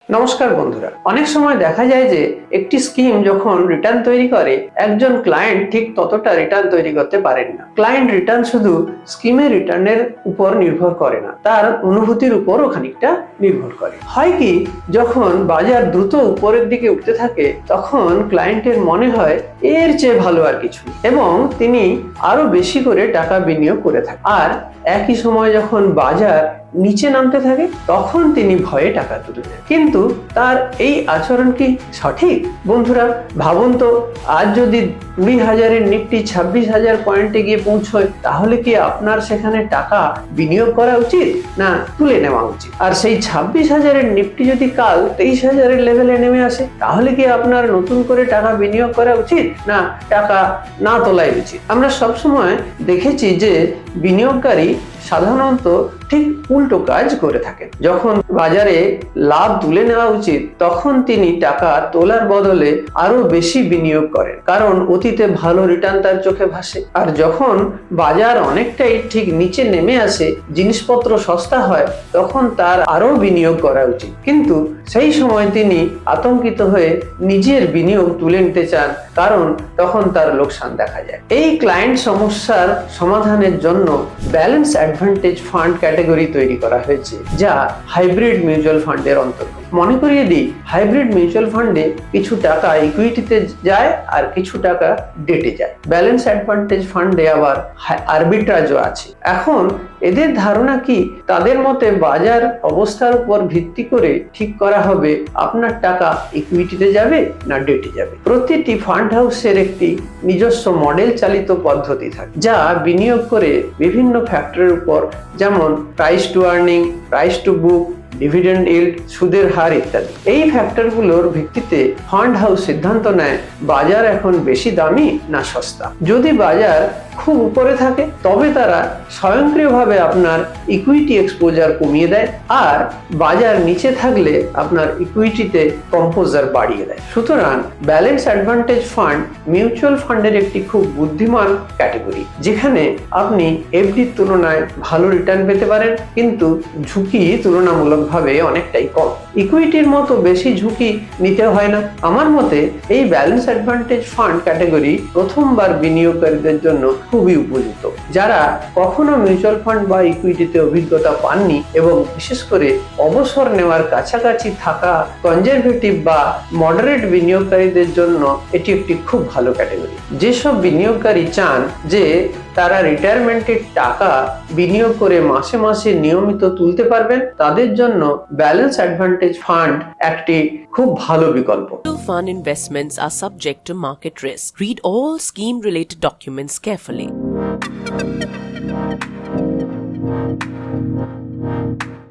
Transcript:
নমস্কার বন্ধুরা, অনেক সময় দেখা যায় যে একটি স্কিম যখন রিটার্ন তৈরি করে একজন ক্লায়েন্ট ঠিক ততটা রিটার্ন তৈরি করতে পারেন না। ক্লায়েন্ট রিটার্ন শুধু স্কিমের রিটার্নের উপর নির্ভর করে না, তার অনুভূতির উপরও খানিকটা নির্ভর করে। হয় কি, যখন বাজার দ্রুত উপরের দিকে উঠতে থাকে তখন ক্লায়েন্টের মনে হয় এর চেয়ে ভালো আর কিছু নেই এবং তিনি আরো বেশি করে টাকা বিনিয়োগ করে থাকেন। আর একই সময় যখন বাজার নিচে নামতে থাকে তখন তিনি ভয়ে টাকা তুলে দেন। কিন্তু তার এই আচরণ কি সঠিক? বন্ধুরা ভাবুন তো, আজ যদি 20,000-এর নিফটি 26,000 পয়েন্টে গিয়ে পৌঁছয় তাহলে কি আপনার সেখানে টাকা বিনিয়োগ করা উচিত না তুলে নেওয়া উচিত? আর সেই 26,000-এর নিফটি যদি কাল 23,000-এর লেভেলে নেমে আসে তাহলে কি আপনার নতুন করে টাকা বিনিয়োগ করা উচিত না টাকা না তোলাই উচিত? আমরা সবসময় দেখেছি যে বিনিয়োগকারী সাধারণত ঠিক উল্টো কাজ করে থাকেন। যখন বাজারে লাভ তুলে নেওয়া উচিত তখন তিনি টাকা তোলার বদলে আরো বেশি বিনিয়োগ করেন, কারণ অতীতে ভালো রিটার্ন তার চোখে ভাসে। আর যখন বাজার অনেকটাই ঠিক নিচে নেমে আসে, জিনিসপত্র সস্তা হয়, তখন তার আরো বিনিয়োগ করা উচিত। কিন্তু সেই সময় তিনি আতঙ্কিত হয়ে নিজের বিনিয়োগ তুলে নিতে চান, কারণ তখন তার লোকসান দেখা যায়। এই ক্লায়েন্ট সমস্যার সমাধানের জন্য ব্যালেন্স অ্যাডভান্টেজ ফান্ড ক্যাটাগরি তৈরি করা হয়েছে, যা হাইব্রিড মিউচুয়াল ফান্ডের অন্তর্গত। মনে করিয়ে দিই, হাইব্রিড মিউচুয়াল ফান্ডে কিছু টাকা ইকুইটিতে যায় আর কিছু টাকা ডেটে যায়। ব্যালেন্স অ্যাডভান্টেজ ফান্ডে আবার আরবিট্রাজও আছে। এখন এদের ধারণা কি, তাদের মতে বাজার অবস্থার উপর ভিত্তি করে ঠিক করা হবে আপনার টাকা ইকুইটিতে যাবে না ডেটে যাবে। প্রতিটি ফান্ড হাউসের একটি নিজস্ব মডেল চালিত পদ্ধতি থাকে, যা বিনিয়োগ করে বিভিন্ন ফ্যাক্টরের উপর, যেমন price two earning, price to book, dividend yield, সুদের হার ইত্যাদি। এই ফ্যাক্টরগুলোর ভিত্তিতে ফান্ড হাউস সিদ্ধান্ত নেয় বাজার এখন বেশি দামি না সস্তা। যদি বাজার খুব উপরে থাকে তবে তারা স্বয়ংক্রিয়ভাবে আপনার ইকুইটি এক্সপোজার কমিয়ে দেয়, আর বাজার নিচে থাকলে আপনার ইকুইটিতে কম্পোজার বাড়িয়ে দেয়। সুতরাং ব্যালেন্স অ্যাডভান্টেজ ফান্ড মিউচুয়াল ফান্ডের একটি খুব বুদ্ধিমান ক্যাটাগরি, যেখানে আপনি এফডির তুলনায় ভালো রিটার্ন পেতে পারেন, কিন্তু ঝুঁকি তুলনামূলকভাবে অনেকটাই কম। ইকুইটির মতো বেশি ঝুঁকি নিতে হয় না। আমার মতে এই ব্যালেন্স অ্যাডভান্টেজ ফান্ড ক্যাটাগরি প্রথমবার বিনিয়োগকারীদের জন্য খুবই উপযুক্ত, যারা কখনো মিউচুয়াল ফান্ড বা ইকুইটিতে অভিজ্ঞতা পাননি এবং বিশেষ করে অবসর নেওয়ার কাছাকাছি থাকা কনজারভেটিভ বা মডারেট বিনিয়োগকারীদের জন্য এটি একটি খুব ভালো ক্যাটাগরি। যেসব বিনিয়োগকারী চান যে তারা রিটায়ারমেন্টের টাকা বিনিয়োগ করে মাসে মাসে নিয়মিত তুলতে পারবেন, তাদের জন্য ব্যালেন্স অ্যাডভান্টেজ ফান্ড একটি খুব ভালো বিকল্প। Mutual fund investments are subject to market risk. Read all scheme-related documents carefully.